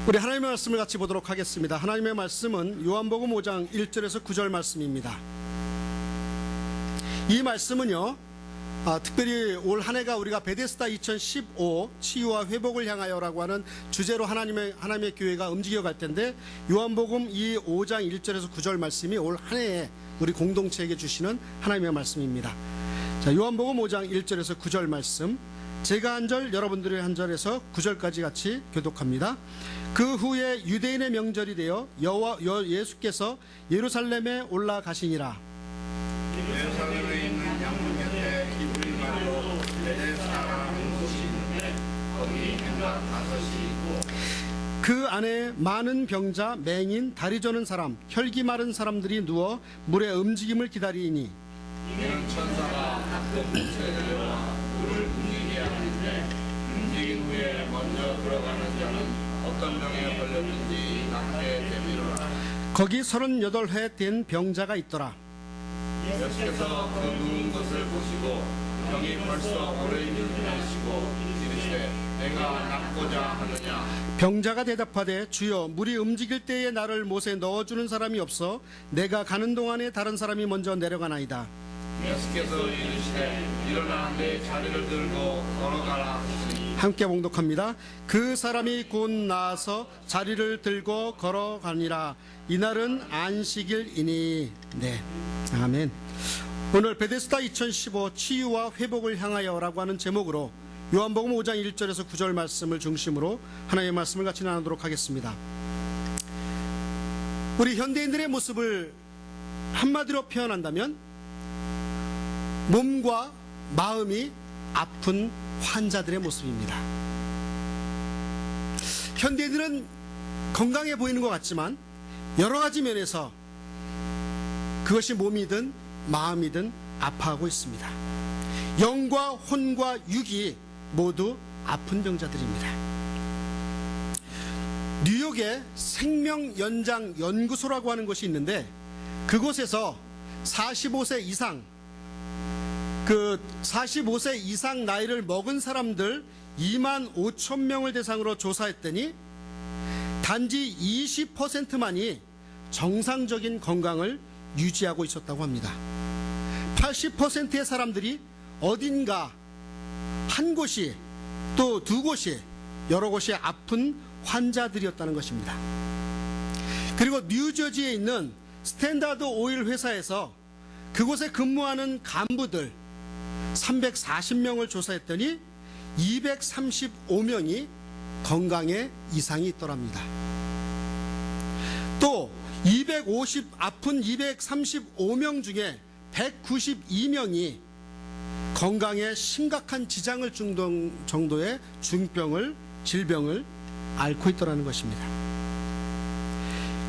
우리 하나님의 말씀을 같이 보도록 하겠습니다. 하나님의 말씀은 요한복음 5장 1절에서 9절 말씀입니다. 이 말씀은요, 특별히 올 한 해가 우리가 베데스다 2015 치유와 회복을 향하여라고 하는 주제로 하나님의 교회가 움직여 갈 텐데, 요한복음 이 5장 1절에서 9절 말씀이 올 한 해에 우리 공동체에게 주시는 하나님의 말씀입니다. 자, 요한복음 5장 1절에서 9절 말씀, 제가 한 절, 여러분들이 한 절에서 9절까지 같이 교독합니다. 그 후에 유대인의 명절이 되어 예수께서 예루살렘에 올라가시니라. 예루살렘에 있는 양문 곁에 기브리 말로 베데스다라는 곳이 있는데 거기 행각 5이 있고 그 안에 많은 병자, 맹인, 다리 저는 사람, 혈기 마른 사람들이 누워 물의 움직임을 기다리니 이는 천사가 가끔 물체들과 물을 움직이게 하는데 움직인 후에 먼저 들어가는 자는 어떤 병에 걸렸든지 낫게 되리라. 거기 38회 된 병자가 있더라. 예수께서 그 누운 것을 보시고 병이 벌써 오래 있는 줄 아시고 이르시되 내가 낫고자 하느냐. 병자가 대답하되 주여, 물이 움직일 때에 나를 못에 넣어주는 사람이 없어 내가 가는 동안에 다른 사람이 먼저 내려가나이다. 예수께서 이르시되 일어나 내 자리를 들고 걸어가라 하시니 함께 봉독합니다. 그 사람이 곧 나아서 자리를 들고 걸어가니라. 이날은 안식일이니. 네, 아멘. 오늘 베데스다 2015 치유와 회복을 향하여라고 하는 제목으로 요한복음 5장 1절에서 9절 말씀을 중심으로 하나님의 말씀을 같이 나누도록 하겠습니다. 우리 현대인들의 모습을 한마디로 표현한다면 몸과 마음이 아픈 환자들의 모습입니다. 현대인들은 건강해 보이는 것 같지만 여러 가지 면에서 그것이 몸이든 마음이든 아파하고 있습니다. 영과 혼과 육이 모두 아픈 병자들입니다. 뉴욕에 생명연장연구소라고 하는 곳이 있는데, 그곳에서 45세 이상 나이를 먹은 사람들 2만 5천 명을 대상으로 조사했더니 단지 20%만이 정상적인 건강을 유지하고 있었다고 합니다. 80%의 사람들이 어딘가 한 곳이, 또 두 곳이, 여러 곳이 아픈 환자들이었다는 것입니다. 그리고 뉴저지에 있는 스탠다드 오일 회사에서 그곳에 근무하는 간부들 340명을 조사했더니 235명이 건강에 이상이 있더랍니다. 또 아픈 235명 중에 192명이 건강에 심각한 지장을 준 정도의 질병을 앓고 있더라는 것입니다.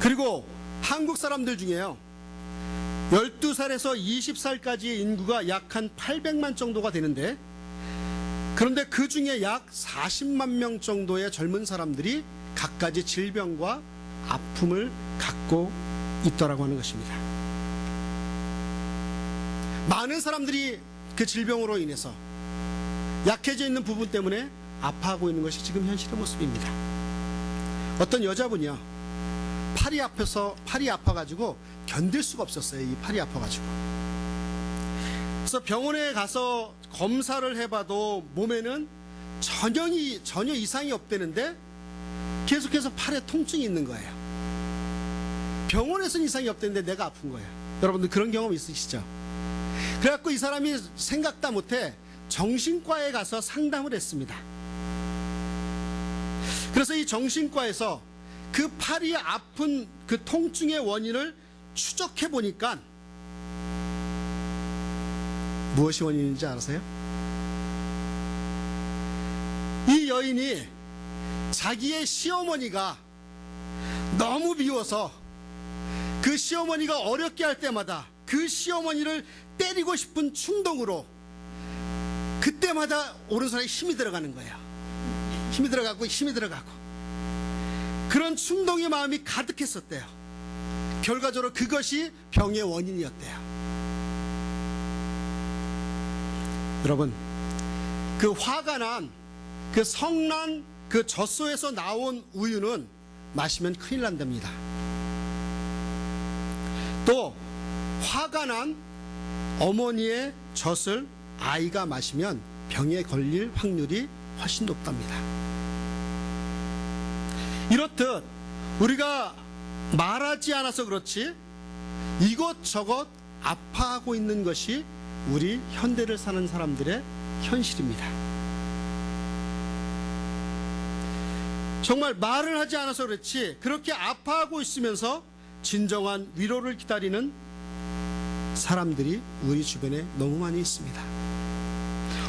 그리고 한국 사람들 중에요, 12살에서 20살까지의 인구가 약 한 800만 정도가 되는데, 그런데 그 중에 약 40만 명 정도의 젊은 사람들이 갖가지 질병과 아픔을 갖고 있더라고 하는 것입니다. 많은 사람들이 그 질병으로 인해서 약해져 있는 부분 때문에 아파하고 있는 것이 지금 현실의 모습입니다. 어떤 여자분이요, 팔이 아파가지고 견딜 수가 없었어요. 이 팔이 아파가지고. 그래서 병원에 가서 검사를 해봐도 몸에는 전혀 이상이 없다는데 계속해서 팔에 통증이 있는 거예요. 병원에서는 이상이 없다는데 내가 아픈 거예요. 여러분들 그런 경험 있으시죠? 그래갖고 이 사람이 생각도 못해 정신과에 가서 상담을 했습니다. 그래서 이 정신과에서 그 팔이 아픈 그 통증의 원인을 추적해 보니까 무엇이 원인인지 아세요? 이 여인이 자기의 시어머니가 너무 미워서 그 시어머니가 어렵게 할 때마다 그 시어머니를 때리고 싶은 충동으로 그때마다 오른손에 힘이 들어가는 거예요. 힘이 들어가고 그런 충동의 마음이 가득했었대요. 결과적으로 그것이 병의 원인이었대요. 여러분, 그 화가 난 그 성난 그 젖소에서 나온 우유는 마시면 큰일 난답니다. 또 화가 난 어머니의 젖을 아이가 마시면 병에 걸릴 확률이 훨씬 높답니다. 이렇듯 우리가 말하지 않아서 그렇지 이것저것 아파하고 있는 것이 우리 현대를 사는 사람들의 현실입니다. 정말 말을 하지 않아서 그렇지 그렇게 아파하고 있으면서 진정한 위로를 기다리는 사람들이 우리 주변에 너무 많이 있습니다.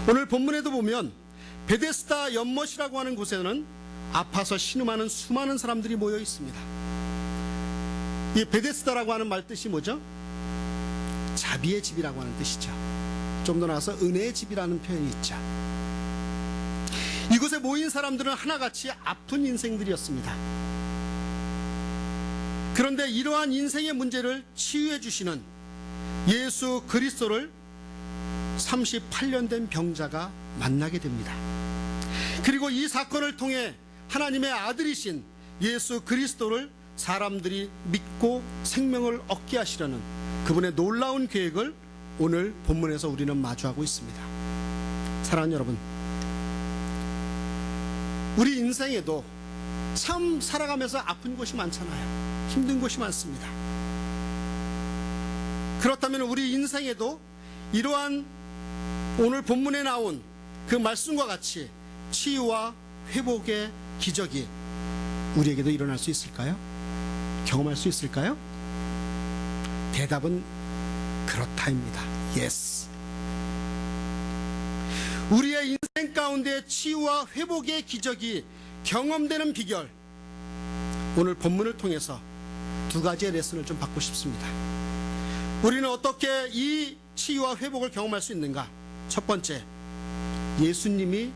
오늘 본문에도 보면 베데스다 연못이라고 하는 곳에는 아파서 신음하는 수많은 사람들이 모여 있습니다. 이 베데스다라고 하는 말 뜻이 뭐죠? 자비의 집이라고 하는 뜻이죠. 좀 더 나아가서 은혜의 집이라는 표현이 있죠. 이곳에 모인 사람들은 하나같이 아픈 인생들이었습니다. 그런데 이러한 인생의 문제를 치유해 주시는 예수 그리스도를 38년 된 병자가 만나게 됩니다. 그리고 이 사건을 통해 하나님의 아들이신 예수 그리스도를 사람들이 믿고 생명을 얻게 하시려는 그분의 놀라운 계획을 오늘 본문에서 우리는 마주하고 있습니다. 사랑하는 여러분, 우리 인생에도 참 살아가면서 아픈 곳이 많잖아요. 힘든 곳이 많습니다. 그렇다면 우리 인생에도 이러한 오늘 본문에 나온 그 말씀과 같이 치유와 회복의 기적이 우리에게도 일어날 수 있을까요? 경험할 수 있을까요? 대답은 그렇다입니다. Yes. 우리의 인생 가운데 치유와 회복의 기적이 경험되는 비결, 오늘 본문을 통해서 두 가지의 레슨을 좀 받고 싶습니다. 우리는 어떻게 이 치유와 회복을 경험할 수 있는가? 첫 번째, 예수님이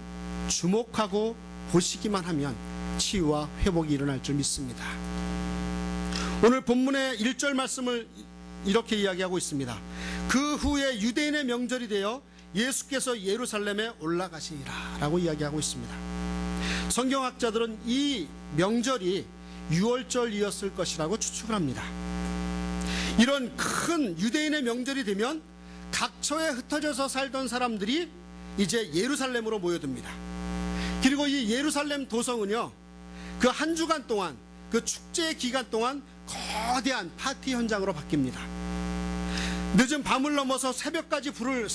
주목하고 보시기만 하면 치유와 회복이 일어날 줄 믿습니다. 오늘 본문의 1절 말씀을 이렇게 이야기하고 있습니다. 그 후에 유대인의 명절이 되어 예수께서 예루살렘에 올라가시니라 라고 이야기하고 있습니다. 성경학자들은 이 명절이 유월절이었을 것이라고 추측을 합니다. 이런 큰 유대인의 명절이 되면 각처에 흩어져서 살던 사람들이 이제 예루살렘으로 모여듭니다. 그리고 이 예루살렘 도성은요, 그 한 주간 동안, 그 축제의 기간 동안 거대한 파티 현장으로 바뀝니다. 늦은 밤을 넘어서 새벽까지 불을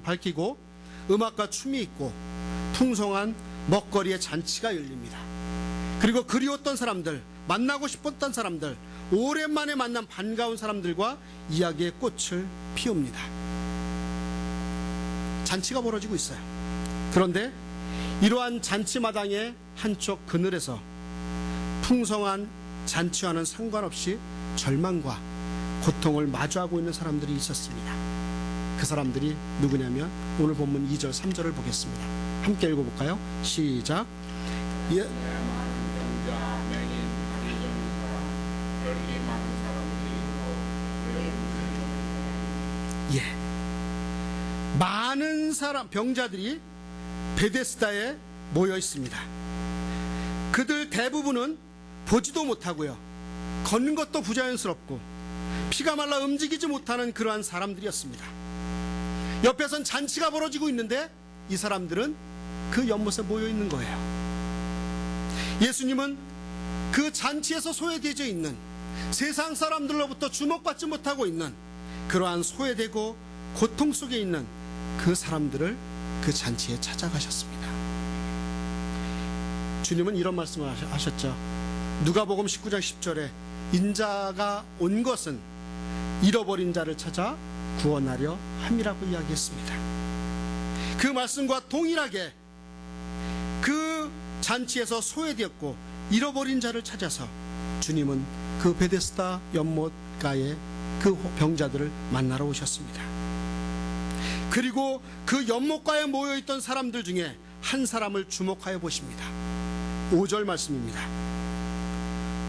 밝히고 음악과 춤이 있고 풍성한 먹거리의 잔치가 열립니다. 그리고 그리웠던 사람들, 만나고 싶었던 사람들, 오랜만에 만난 반가운 사람들과 이야기의 꽃을 피웁니다. 잔치가 벌어지고 있어요. 그런데 이러한 잔치마당의 한쪽 그늘에서 풍성한 잔치와는 상관없이 절망과 고통을 마주하고 있는 사람들이 있었습니다. 그 사람들이 누구냐면 오늘 본문 2절 3절을 보겠습니다. 함께 읽어볼까요? 시작. 예. 많은 사람, 병자들이 베데스다에 모여 있습니다. 그들 대부분은 보지도 못하고요, 걷는 것도 부자연스럽고 피가 말라 움직이지 못하는 그러한 사람들이었습니다. 옆에선 잔치가 벌어지고 있는데 이 사람들은 그 연못에 모여 있는 거예요. 예수님은 그 잔치에서 소외되어 있는, 세상 사람들로부터 주목받지 못하고 있는 그러한 소외되고 고통 속에 있는 그 사람들을 그 잔치에 찾아가셨습니다. 주님은 이런 말씀을 하셨죠. 누가복음 19장 10절에 인자가 온 것은 잃어버린 자를 찾아 구원하려 함이라고 이야기했습니다. 그 말씀과 동일하게 그 잔치에서 소외되었고 잃어버린 자를 찾아서 주님은 그 베데스다 연못가에 그 병자들을 만나러 오셨습니다. 그리고 그 연못가에 모여있던 사람들 중에 한 사람을 주목하여 보십니다. 5절 말씀입니다.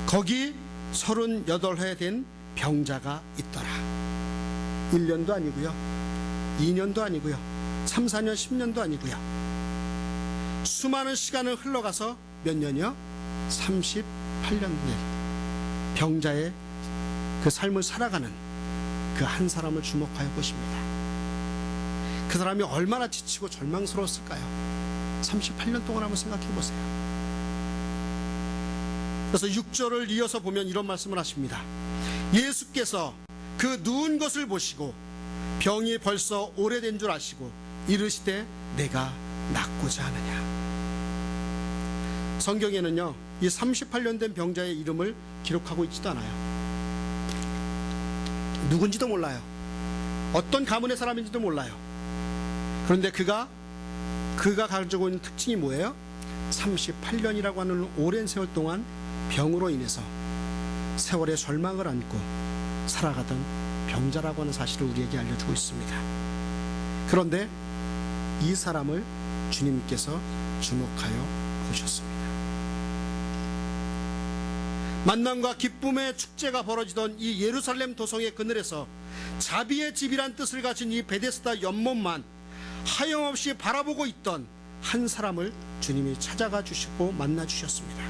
거기 38회 된 병자가 있더라. 1년도 아니고요, 2년도 아니고요, 3, 4년, 10년도 아니고요, 수많은 시간을 흘러가서 몇 년이요? 38 38년 된 병자의 그 삶을 살아가는 그 한 사람을 주목하여 보십니다. 그 사람이 얼마나 지치고 절망스러웠을까요? 38년 동안 한번 생각해 보세요. 그래서 6절을 이어서 보면 이런 말씀을 하십니다. 예수께서 그 누운 것을 보시고 병이 벌써 오래된 줄 아시고 이르시되 내가 낫고자 하느냐. 성경에는요, 이 38년 된 병자의 이름을 기록하고 있지도 않아요. 누군지도 몰라요. 어떤 가문의 사람인지도 몰라요. 그런데 그가 가지고 있는 특징이 뭐예요? 38년이라고 하는 오랜 세월 동안 병으로 인해서 세월의 절망을 안고 살아가던 병자라고 하는 사실을 우리에게 알려주고 있습니다. 그런데 이 사람을 주님께서 주목하여 보셨습니다. 만남과 기쁨의 축제가 벌어지던 이 예루살렘 도성의 그늘에서 자비의 집이란 뜻을 가진 이 베데스다 연못만 하염없이 바라보고 있던 한 사람을 주님이 찾아가 주시고 만나 주셨습니다.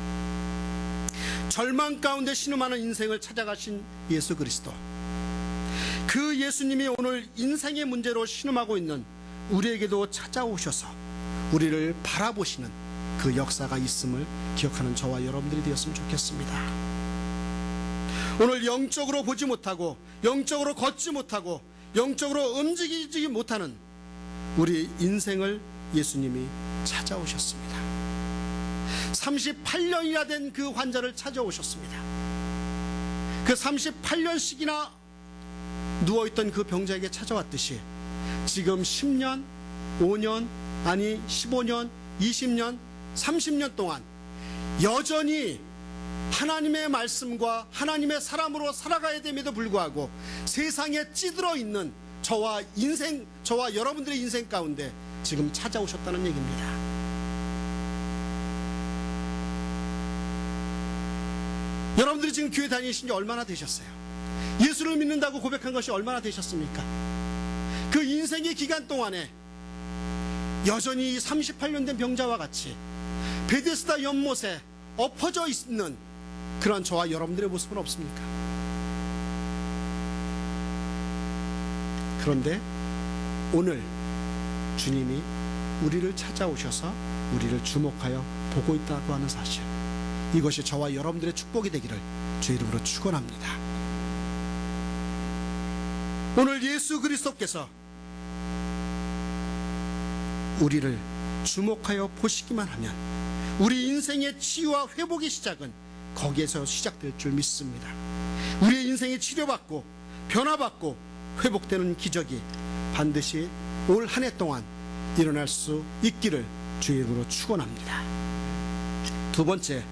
절망 가운데 신음하는 인생을 찾아가신 예수 그리스도, 그 예수님이 오늘 인생의 문제로 신음하고 있는 우리에게도 찾아오셔서 우리를 바라보시는 그 역사가 있음을 기억하는 저와 여러분들이 되었으면 좋겠습니다. 오늘 영적으로 보지 못하고 영적으로 걷지 못하고 영적으로 움직이지 못하는 우리 인생을 예수님이 찾아오셨습니다. 38년이나 된 그 환자를 찾아오셨습니다. 그 38년씩이나 누워있던 그 병자에게 찾아왔듯이 지금 10년, 5년, 아니 15년, 20년, 30년 동안 여전히 하나님의 말씀과 하나님의 사람으로 살아가야 됨에도 불구하고 세상에 찌들어 있는 저와 여러분들의 인생 가운데 지금 찾아오셨다는 얘기입니다. 여러분들이 지금 교회 다니신 지 얼마나 되셨어요? 예수를 믿는다고 고백한 것이 얼마나 되셨습니까? 그 인생의 기간 동안에 여전히 38년 된 병자와 같이 베데스다 연못에 엎어져 있는 그런 저와 여러분들의 모습은 없습니까? 그런데 오늘 주님이 우리를 찾아오셔서 우리를 주목하여 보고 있다고 하는 사실, 이것이 저와 여러분들의 축복이 되기를 주의 이름으로 축원합니다. 오늘 예수 그리스도께서 우리를 주목하여 보시기만 하면 우리 인생의 치유와 회복의 시작은 거기에서 시작될 줄 믿습니다. 우리의 인생이 치료받고 변화받고 회복되는 기적이 반드시 올 한 해 동안 일어날 수 있기를 주의 이름으로 축원합니다. 두 번째,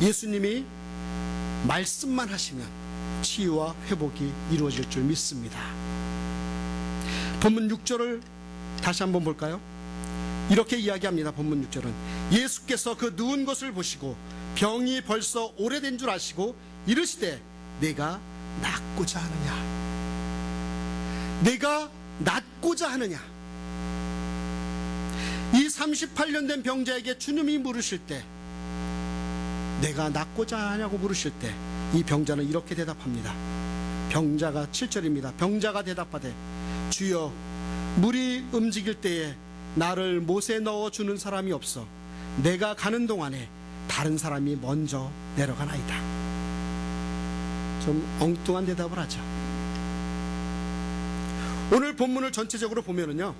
예수님이 말씀만 하시면 치유와 회복이 이루어질 줄 믿습니다. 본문 6절을 다시 한번 볼까요? 이렇게 이야기합니다. 본문 6절은 예수께서 그 누운 것을 보시고 병이 벌써 오래된 줄 아시고 이르시되 내가 낫고자 하느냐. 내가 낫고자 하느냐. 이 38년 된 병자에게 주님이 물으실 때, 내가 낫고자 하냐고 물으실 때 이 병자는 이렇게 대답합니다. 병자가 7절입니다. 병자가 대답하되 주여, 물이 움직일 때에 나를 못에 넣어주는 사람이 없어 내가 가는 동안에 다른 사람이 먼저 내려가나이다. 좀 엉뚱한 대답을 하죠. 오늘 본문을 전체적으로 보면은요,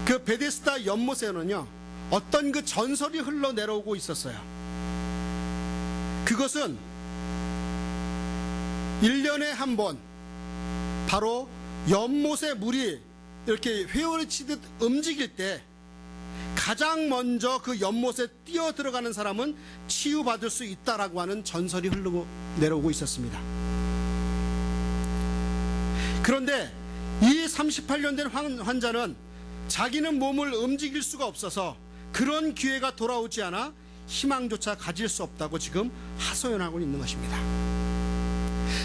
그 베데스다 연못에는요 어떤 그 전설이 흘러내려오고 있었어요. 그것은 1년에 한 번 바로 연못의 물이 이렇게 회오리치듯 움직일 때 가장 먼저 그 연못에 뛰어 들어가는 사람은 치유받을 수 있다라고 하는 전설이 흐르고 내려오고 있었습니다. 그런데 이 38년 된 환자는 자기는 몸을 움직일 수가 없어서 그런 기회가 돌아오지 않아 희망조차 가질 수 없다고 지금 하소연하고 있는 것입니다.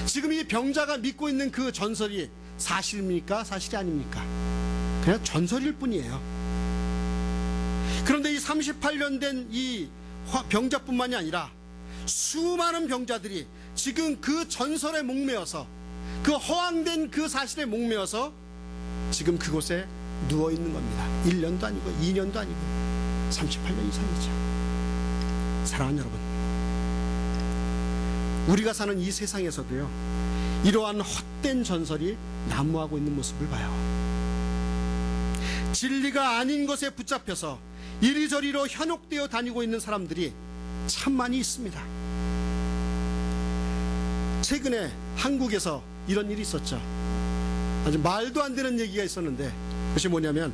지금 이 병자가 믿고 있는 그 전설이 사실입니까? 사실이 아닙니까? 그냥 전설일 뿐이에요. 그런데 이 38년 된 이 병자뿐만이 아니라 수많은 병자들이 지금 그 전설에 목매어서, 그 허황된 그 사실에 목매어서 지금 그곳에 누워 있는 겁니다. 1년도 아니고 2년도 아니고 38년 이상이죠. 사랑하는 여러분, 우리가 사는 이 세상에서도요, 이러한 헛된 전설이 난무하고 있는 모습을 봐요. 진리가 아닌 것에 붙잡혀서 이리저리로 현혹되어 다니고 있는 사람들이 참 많이 있습니다. 최근에 한국에서 이런 일이 있었죠. 아주 말도 안 되는 얘기가 있었는데, 그것이 뭐냐면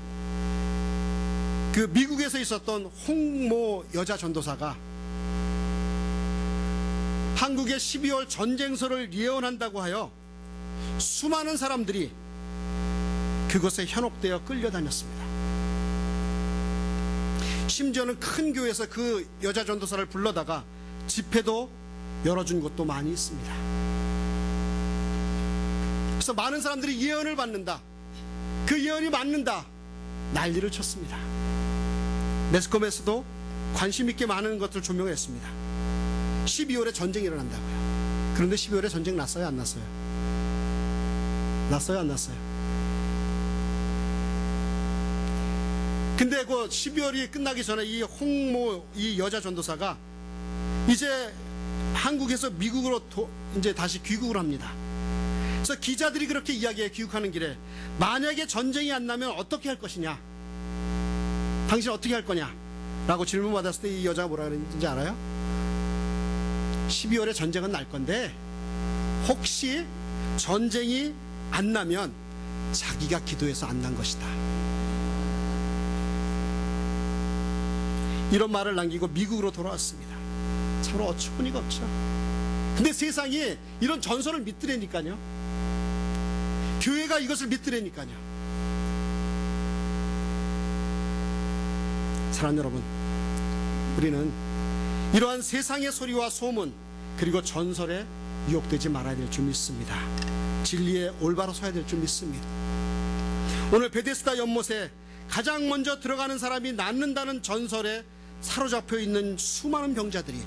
그 미국에서 있었던 홍모 여자 전도사가 한국의 12월 전쟁서를 예언한다고 하여 수많은 사람들이 그것에 현혹되어 끌려다녔습니다. 심지어는 큰 교회에서 그 여자 전도사를 불러다가 집회도 열어준 곳도 많이 있습니다. 그래서 많은 사람들이 예언을 받는다, 그 예언이 맞는다, 난리를 쳤습니다. 매스컴에서도 관심 있게 많은 것들을 조명했습니다. 12월에 전쟁이 일어난다고요. 그런데 12월에 전쟁 났어요, 안 났어요? 났어요, 안 났어요? 근데 그 12월이 끝나기 전에 이 홍모 이 여자 전도사가 이제 한국에서 미국으로 이제 다시 귀국을 합니다. 그래서 기자들이 그렇게 이야기해, 귀국하는 길에 만약에 전쟁이 안 나면 어떻게 할 것이냐, 당신 어떻게 할 거냐 라고 질문받았을 때 이 여자가 뭐라 그랬는지 알아요? 12월에 전쟁은 날 건데 혹시 전쟁이 안 나면 자기가 기도해서 안 난 것이다, 이런 말을 남기고 미국으로 돌아왔습니다. 참으로 어처구니가 없죠. 근데 세상이 이런 전설을 믿더라니까요. 교회가 이것을 믿더라니까요. 사랑하는 여러분, 우리는 이러한 세상의 소리와 소문 그리고 전설에 유혹되지 말아야 될 줄 믿습니다. 진리에 올바로 서야 될 줄 믿습니다. 오늘 베데스다 연못에 가장 먼저 들어가는 사람이 낫는다는 전설에 사로잡혀 있는 수많은 병자들이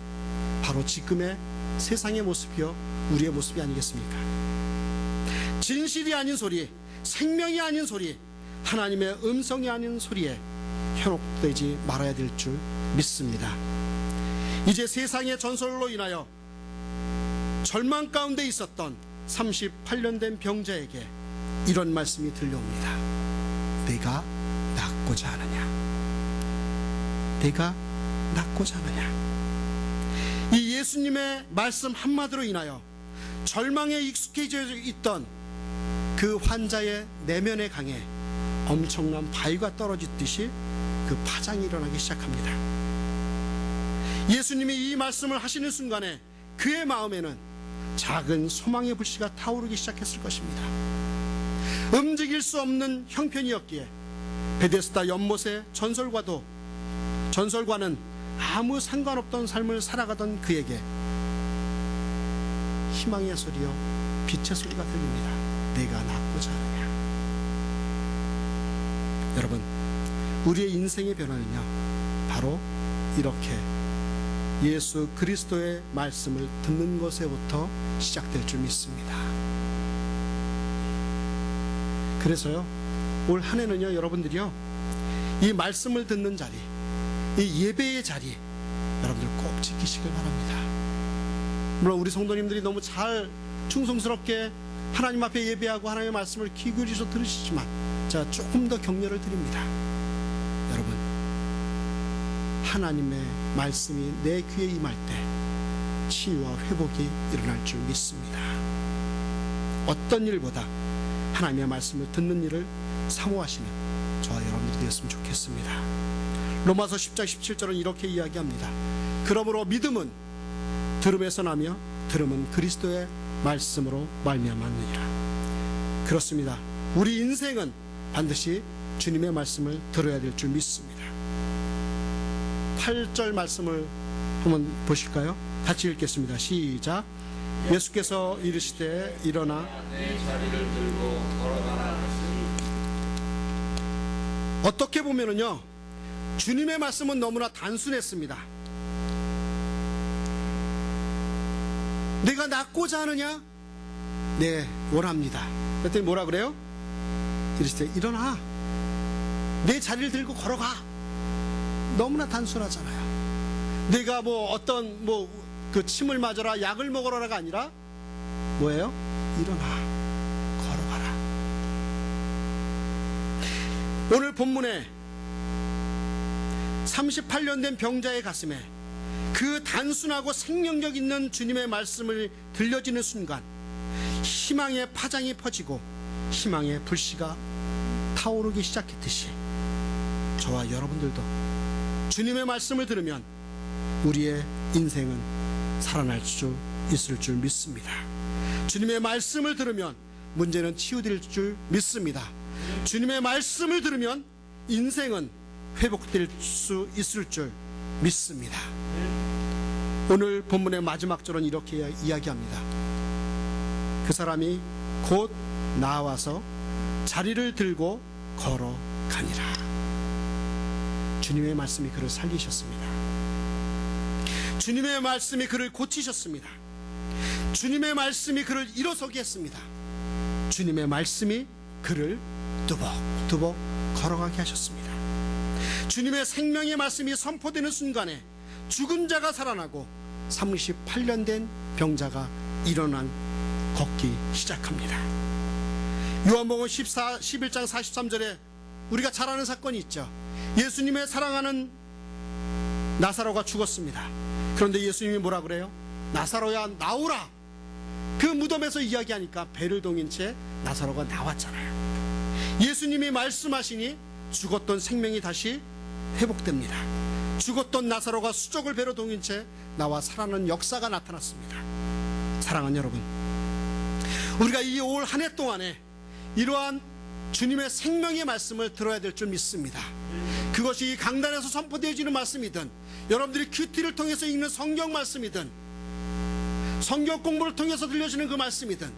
바로 지금의 세상의 모습이요, 우리의 모습이 아니겠습니까? 진실이 아닌 소리, 생명이 아닌 소리, 하나님의 음성이 아닌 소리에 현혹되지 말아야 될 줄 믿습니다. 이제 세상의 전설로 인하여 절망 가운데 있었던 38년 된 병자에게 이런 말씀이 들려옵니다. 내가 낫고자 하느냐? 내가 낫고자 하느냐? 이 예수님의 말씀 한마디로 인하여 절망에 익숙해져 있던 그 환자의 내면의 강에 엄청난 바위가 떨어지듯이 그 파장이 일어나기 시작합니다. 예수님이 이 말씀을 하시는 순간에 그의 마음에는 작은 소망의 불씨가 타오르기 시작했을 것입니다. 움직일 수 없는 형편이었기에 베데스다 연못의 전설과는 아무 상관없던 삶을 살아가던 그에게 희망의 소리요, 빛의 소리가 들립니다. 내가 낫고자 하느냐? 여러분, 우리의 인생의 변화는요, 바로 이렇게 예수 그리스도의 말씀을 듣는 것에부터 시작될 줄 믿습니다. 그래서요, 올 한 해는요, 여러분들이요, 이 말씀을 듣는 자리, 이 예배의 자리, 여러분들 꼭 지키시길 바랍니다. 물론 우리 성도님들이 너무 잘 충성스럽게 하나님 앞에 예배하고 하나님의 말씀을 귀 기울이셔서 들으시지만 제가 조금 더 격려를 드립니다. 여러분, 하나님의 말씀이 내 귀에 임할 때 치유와 회복이 일어날 줄 믿습니다. 어떤 일보다 하나님의 말씀을 듣는 일을 사모하시는 저와 여러분들이 되었으면 좋겠습니다. 로마서 10장 17절은 이렇게 이야기합니다. 그러므로 믿음은 들음에서 나며 들음은 그리스도의 말씀으로 말미암았느니라. 그렇습니다. 우리 인생은 반드시 주님의 말씀을 들어야 될 줄 믿습니다. 8절 말씀을 한번 보실까요? 같이 읽겠습니다. 시작. 예수께서 이르시되 일어나 내 자리를 들고 걸어가라 하시니. 어떻게 보면은요, 주님의 말씀은 너무나 단순했습니다. 내가 낫고자 하느냐? 네, 원합니다. 그랬더니 뭐라 그래요? 이르시되 일어나 내 자리를 들고 걸어가. 너무나 단순하잖아요. 내가 뭐 어떤 그 침을 맞아라, 약을 먹으라가 아니라 뭐예요? 일어나 걸어가라. 오늘 본문에 38년 된 병자의 가슴에 그 단순하고 생명력 있는 주님의 말씀을 들려지는 순간 희망의 파장이 퍼지고 희망의 불씨가 타오르기 시작했듯이 저와 여러분들도 주님의 말씀을 들으면 우리의 인생은 살아날 수 있을 줄 믿습니다. 주님의 말씀을 들으면 문제는 치유될 줄 믿습니다. 주님의 말씀을 들으면 인생은 회복될 수 있을 줄 믿습니다. 오늘 본문의 마지막 절은 이렇게 이야기합니다. 그 사람이 곧 나와서 자리를 들고 걸어가니라. 주님의 말씀이 그를 살리셨습니다. 주님의 말씀이 그를 고치셨습니다. 주님의 말씀이 그를 일어서게 했습니다. 주님의 말씀이 그를 뚜벅뚜벅 걸어가게 하셨습니다. 주님의 생명의 말씀이 선포되는 순간에 죽은 자가 살아나고 38년 된 병자가 일어난 걷기 시작합니다. 요한복음 11장 43절에 우리가 잘 아는 사건이 있죠. 예수님의 사랑하는 나사로가 죽었습니다. 그런데 예수님이 뭐라 그래요? 나사로야 나오라. 그 무덤에서 이야기하니까 배를 동인 채 나사로가 나왔잖아요. 예수님이 말씀하시니 죽었던 생명이 다시 회복됩니다. 죽었던 나사로가 수족을 배로 동인 채 나와 살아나는 역사가 나타났습니다. 사랑하는 여러분, 우리가 이 올 한 해 동안에 이러한 주님의 생명의 말씀을 들어야 될 줄 믿습니다. 그것이 이 강단에서 선포되어지는 말씀이든 여러분들이 큐티를 통해서 읽는 성경 말씀이든 성경 공부를 통해서 들려지는 그 말씀이든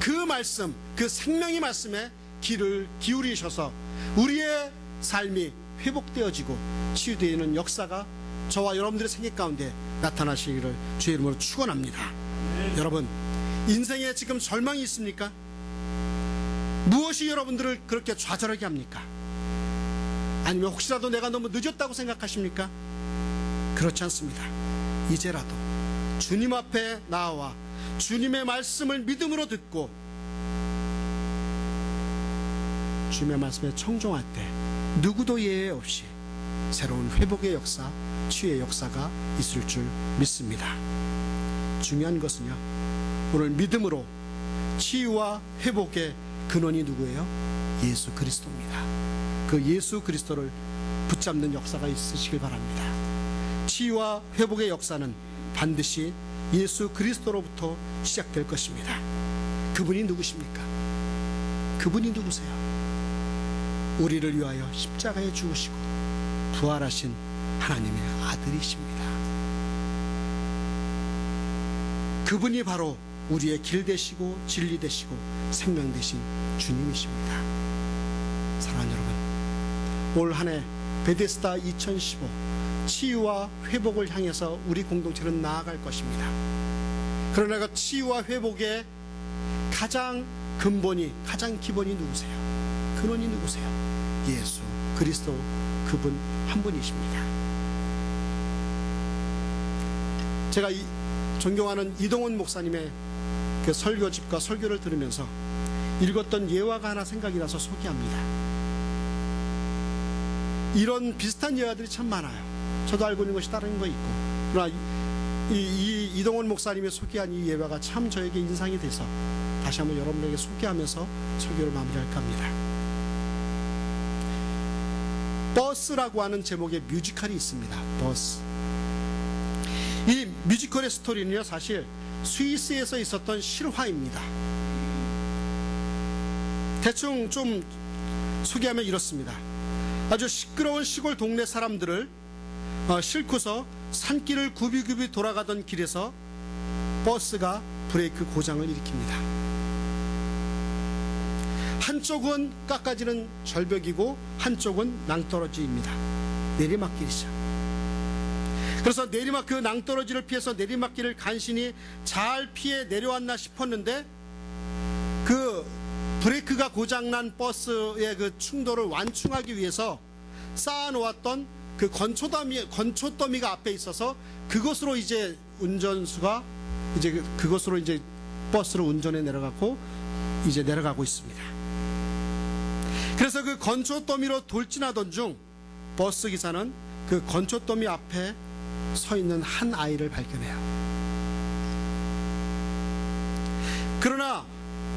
그 말씀, 그 생명의 말씀에 귀를 기울이셔서 우리의 삶이 회복되어지고 치유되는 역사가 저와 여러분들의 생애 가운데 나타나시기를 주의 이름으로 축원합니다. 여러분, 인생에 지금 절망이 있습니까? 무엇이 여러분들을 그렇게 좌절하게 합니까? 아니면 혹시라도 내가 너무 늦었다고 생각하십니까? 그렇지 않습니다. 이제라도 주님 앞에 나와 주님의 말씀을 믿음으로 듣고 주님의 말씀에 청종할 때 누구도 예외 없이 새로운 회복의 역사, 치유의 역사가 있을 줄 믿습니다. 중요한 것은요, 오늘 믿음으로 치유와 회복의 근원이 누구예요? 예수 그리스도입니다. 그 예수 그리스도를 붙잡는 역사가 있으시길 바랍니다. 치유와 회복의 역사는 반드시 예수 그리스도로부터 시작될 것입니다. 그분이 누구십니까? 그분이 누구세요? 우리를 위하여 십자가에 죽으시고 부활하신 하나님의 아들이십니다. 그분이 바로 우리의 길 되시고 진리 되시고 생명 되신 주님이십니다. 사랑하는 여러분, 올 한 해 베데스다 2015 치유와 회복을 향해서 우리 공동체는 나아갈 것입니다. 그러나 그 치유와 회복의 가장 근본이, 가장 기본이 누구세요? 근원이 누구세요? 예수 그리스도, 그분 한 분이십니다. 제가 존경하는 이동원 목사님의 그 설교집과 설교를 들으면서 읽었던 예화가 하나 생각이 나서 소개합니다. 이런 비슷한 예화들이 참 많아요. 저도 알고 있는 것이 다른 거 있고, 그러나 이동원 목사님의 소개한 이 예화가 참 저에게 인상이 돼서 다시 한번 여러분에게 소개하면서 설교를 마무리할까 합니다. 버스라고 하는 제목의 뮤지컬이 있습니다. 버스. 이 뮤지컬의 스토리는요, 사실 스위스에서 있었던 실화입니다. 대충 좀 소개하면 이렇습니다. 아주 시끄러운 시골 동네 사람들을 싣고서 산길을 굽이굽이 돌아가던 길에서 버스가 브레이크 고장을 일으킵니다. 한쪽은 깎아지는 절벽이고 한쪽은 낭떠러지입니다. 내리막길이죠. 그래서 내리막 그 낭떠러지를 피해서 내리막길을 간신히 잘 피해 내려왔나 싶었는데 그 브레이크가 고장난 버스의 그 충돌을 완충하기 위해서 쌓아놓았던 그 건초더미가 앞에 있어서 그것으로 이제 운전수가 이제 그것으로 이제 버스를 운전해 내려가고 이제 내려가고 있습니다. 그래서 그 건초더미로 돌진하던 중 버스 기사는 그 건초더미 앞에 서 있는 한 아이를 발견해요. 그러나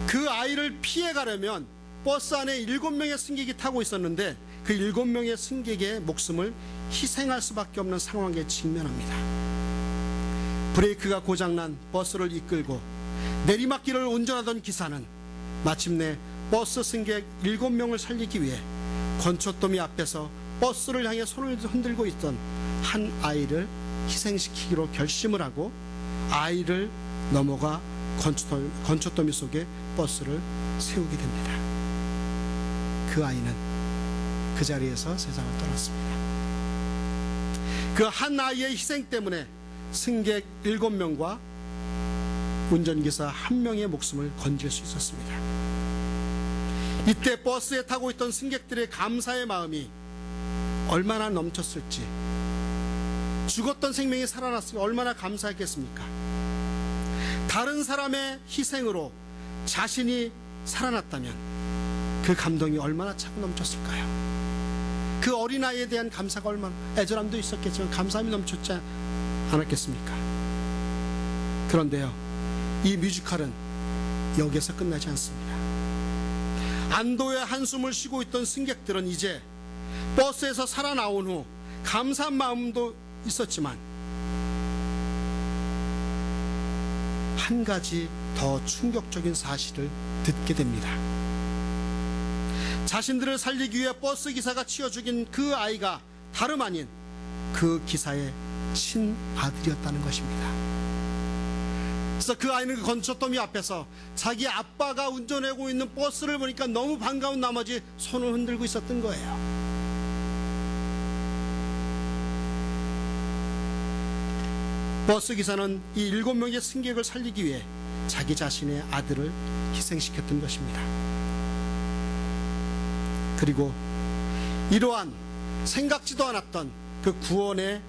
그 아이를 피해 가려면 버스 안에 7명의 승객이 타고 있었는데 그 7명의 승객의 목숨을 희생할 수밖에 없는 상황에 직면합니다. 브레이크가 고장난 버스를 이끌고 내리막길을 운전하던 기사는 마침내 버스 승객 7명을 살리기 위해 건초더미 앞에서 버스를 향해 손을 흔들고 있던 한 아이를 희생시키기로 결심을 하고 아이를 넘어가 건초더미 속에 버스를 세우게 됩니다. 그 아이는 그 자리에서 세상을 떠났습니다. 그 한 아이의 희생 때문에 승객 7명과 운전기사 1명의 목숨을 건질 수 있었습니다. 이때 버스에 타고 있던 승객들의 감사의 마음이 얼마나 넘쳤을지, 죽었던 생명이 살아났으니 얼마나 감사했겠습니까? 다른 사람의 희생으로 자신이 살아났다면 그 감동이 얼마나 차고 넘쳤을까요? 그 어린아이에 대한 감사가 얼마나, 애절함도 있었겠지만 감사함이 넘쳤지 않았겠습니까? 그런데요, 이 뮤지컬은 여기에서 끝나지 않습니다. 안도의 한숨을 쉬고 있던 승객들은 이제 버스에서 살아나온 후 감사한 마음도 있었지만 한 가지 더 충격적인 사실을 듣게 됩니다. 자신들을 살리기 위해 버스 기사가 치어 죽인 그 아이가 다름 아닌 그 기사의 친아들이었다는 것입니다. 그래서 그 아이는 그 건초더미 앞에서 자기 아빠가 운전하고 있는 버스를 보니까 너무 반가운 나머지 손을 흔들고 있었던 거예요. 버스 기사는 이 7명의 승객을 살리기 위해 자기 자신의 아들을 희생시켰던 것입니다. 그리고 이러한 생각지도 않았던 그 구원의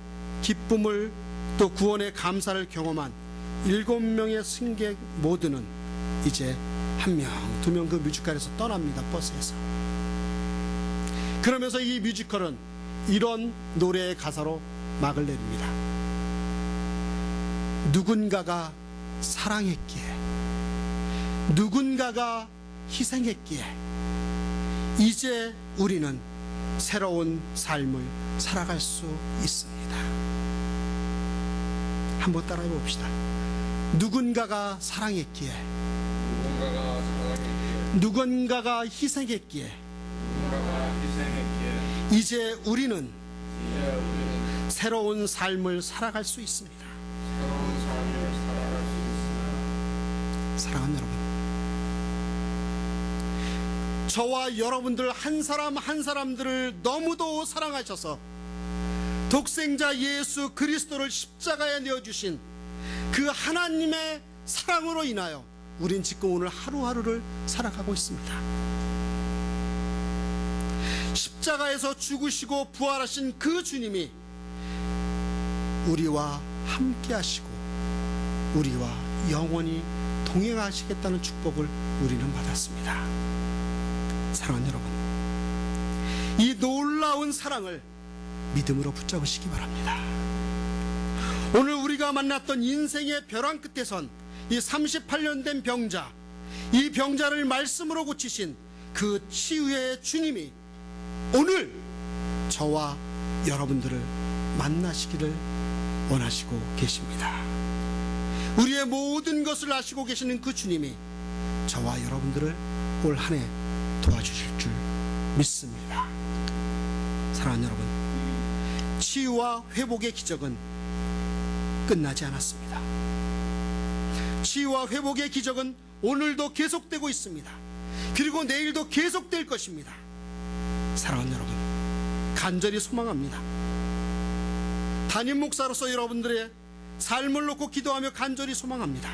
기쁨을 또 구원의 감사를 경험한 7명의 승객 모두는 이제 1명, 2명 그 뮤지컬에서 떠납니다. 버스에서. 그러면서 이 뮤지컬은 이런 노래의 가사로 막을 내립니다. 누군가가 사랑했기에, 누군가가 희생했기에 이제 우리는 새로운 삶을 살아갈 수 있습니다. 한번 따라해 봅시다. 누군가가 사랑했기에, 누군가가 희생했기에 이제 우리는 새로운 삶을 살아갈 수 있습니다. 사랑하는 여러분, 저와 여러분들 한 사람 한 사람들을 너무도 사랑하셔서 독생자 예수 그리스도를 십자가에 내어주신 그 하나님의 사랑으로 인하여 우린 지금 오늘 하루하루를 살아가고 있습니다. 십자가에서 죽으시고 부활하신 그 주님이 우리와 함께 하시고 우리와 영원히 동행하시겠다는 축복을 우리는 받았습니다. 사랑하는 여러분, 이 놀라운 사랑을 믿음으로 붙잡으시기 바랍니다. 오늘 우리가 만났던 인생의 벼랑 끝에선 이 38년 된 병자, 이 병자를 말씀으로 고치신 그 치유의 주님이 오늘 저와 여러분들을 만나시기를 원하시고 계십니다. 우리의 모든 것을 아시고 계시는 그 주님이 저와 여러분들을 올 한 해 도와주실 줄 믿습니다. 사랑하는 여러분, 치유와 회복의 기적은 끝나지 않았습니다. 치유와 회복의 기적은 오늘도 계속되고 있습니다. 그리고 내일도 계속될 것입니다. 사랑하는 여러분, 간절히 소망합니다. 담임 목사로서 여러분들의 삶을 놓고 기도하며 간절히 소망합니다.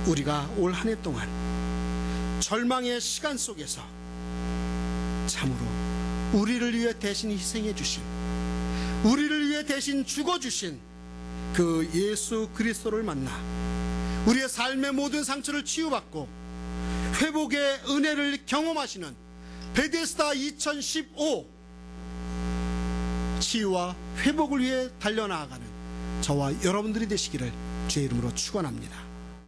우리가 올 한 해 동안 절망의 시간 속에서 참으로 우리를 위해 대신 희생해 주신, 우리를 위해 대신 죽어주신 그 예수 그리스도를 만나 우리의 삶의 모든 상처를 치유받고 회복의 은혜를 경험하시는 베데스다 2015 치유와 회복을 위해 달려나가는 저와 여러분들이 되시기를 주의 이름으로 축원합니다.